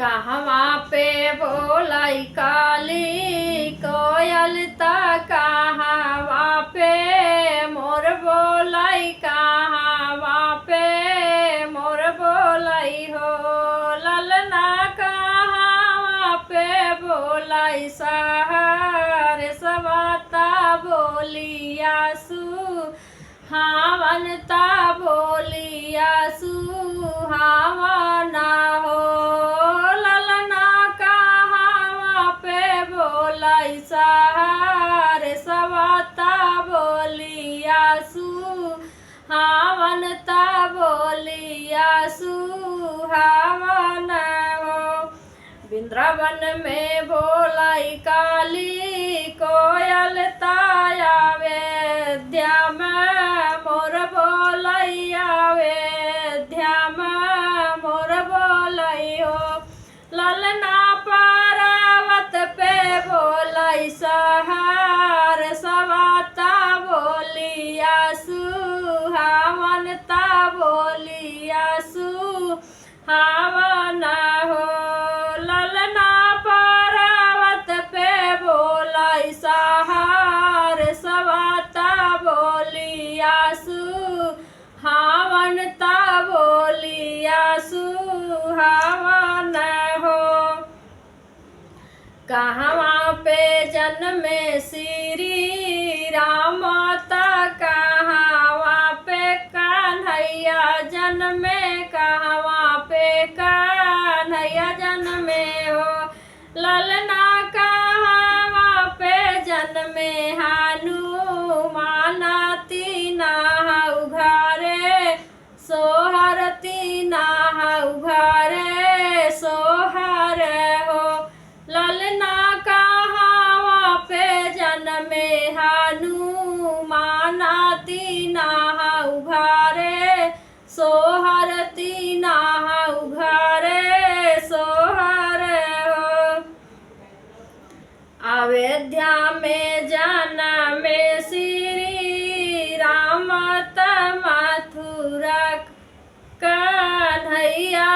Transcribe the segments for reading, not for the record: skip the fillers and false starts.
कहवा पे बोलाई काली कोयल ता कहवा पे मोर बोलाई कहवा पे मोर बोलाई हो ललना कहवा पे बोलाई सहर सवाता बोलिया सुहावनता बोलिया सुहावना हो सहर सवाता बोलिया सुहावनता बोलिया सुहावन हो वृंदावन में बोलाई काली कोयल ताया वेद्या मोर बोलैया वेद्या मोर बोलै हो ललना पर्वत पे बोलाई सहर सवाता बोलिया सुहावनता बोलिया सुहावन हो ललना पर्वत पे बोलाई सहर सवाता बोलिया सुहावनता बोलिया सुहावन हो कहवा पे जन्मे श्री राम ता कहवा पे कन्हैया जन्मे कहवा पे कन्हैया जन्मे हो ललना कहवा पे जन्मे हनुमान तीना उघारे सोहर तीना उघारे सोहर हो ललना कहवा पे जन्मे हनुमान तीना उघारे सोहर तीना उघारे सोहर हो अयोध्या में जन्मे श्री राम मथुरा कन्हैया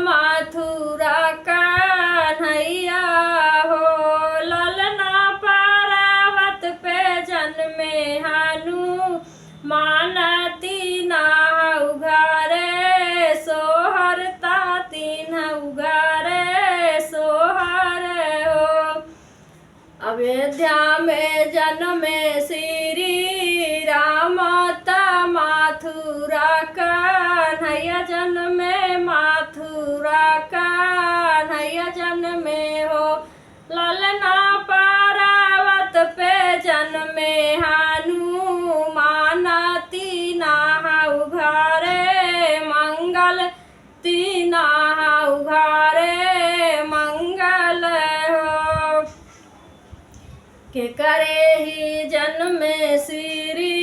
मथुरा कन्हैया हो ललना पर्वत पे जन्मे हनुमान तीना उघारे सोहर ता तीन उघारे सोहर हो अयोध्या में जन्मे श्री राम मथुरा कन्हैया जन्मे मथुरा कन्हैया जन्मे हो ललना पर्वत पे जन्मे हनुमान तीना उघारे मंगल तीना उघारे मंगल हो के करे ही जन्मे श्री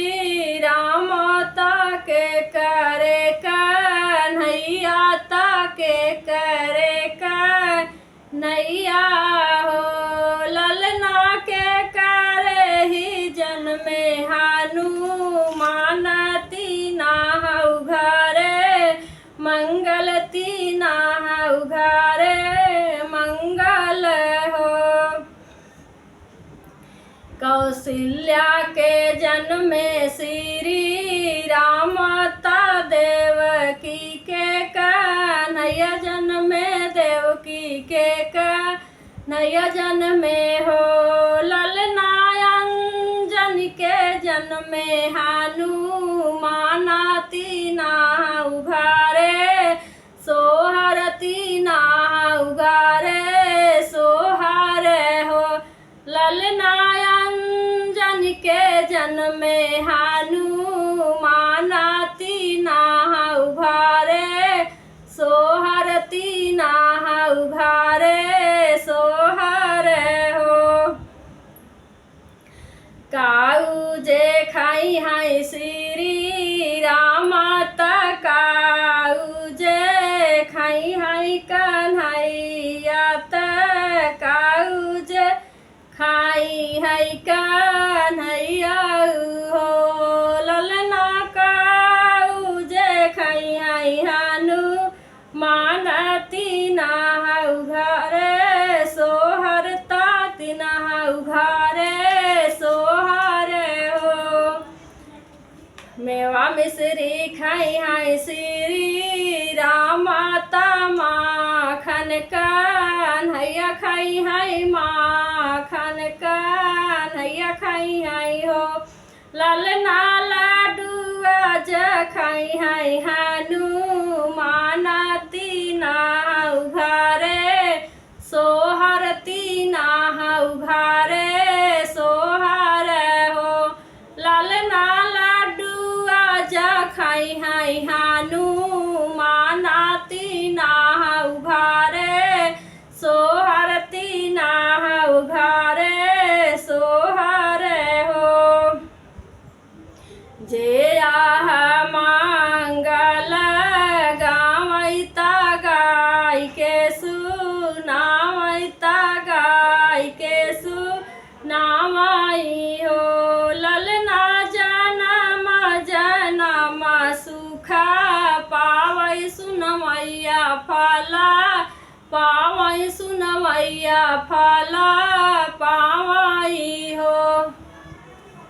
राम ता के करे कन्हैया ता के करे कन्हैया हो ललना के करे ही जन्मे हनुमान तीना उघारे मंगल तीना उघारे मंगल हो कौशल्या के जन्मे श्री राम ता देवकी के कन्हैया जन्मे देवकी के कन्हैया जन्मे हो ललना अंजनी के जन्मे हनुमान तीना उघारे सोहर तीना उघारे सोहर हो ललना अंजनी के जन्मे हनुमान तीना उघारे सोहर तीना उघारे सोहर हो काऊ जे खाई है श्री राम ता काऊ जे खाई है कन्हैया ता काऊ जे खाई है कन्हैया हो ललना काऊ जे खाई है हनुमान तीना खाई हाय श्री राम माता माखन कन्हैया खाई हाय माखन कन्हैया खाई हाय हो ललना लाडुआ ज खाई हाय हनुमान तीना उघारे सोहर तीना उघारे सोहर हो ललना लाडुआ ज खाई हाय हनुमान तीना उघारे सोहर तीना उघारे सोहर हो जे आह मंगल गावैता गाय के सुनावैता गाय के सुनावाई हो ललना जनम जनम सुखा पावै सुनमैया फला पावै सुनमैया फला पावई हो।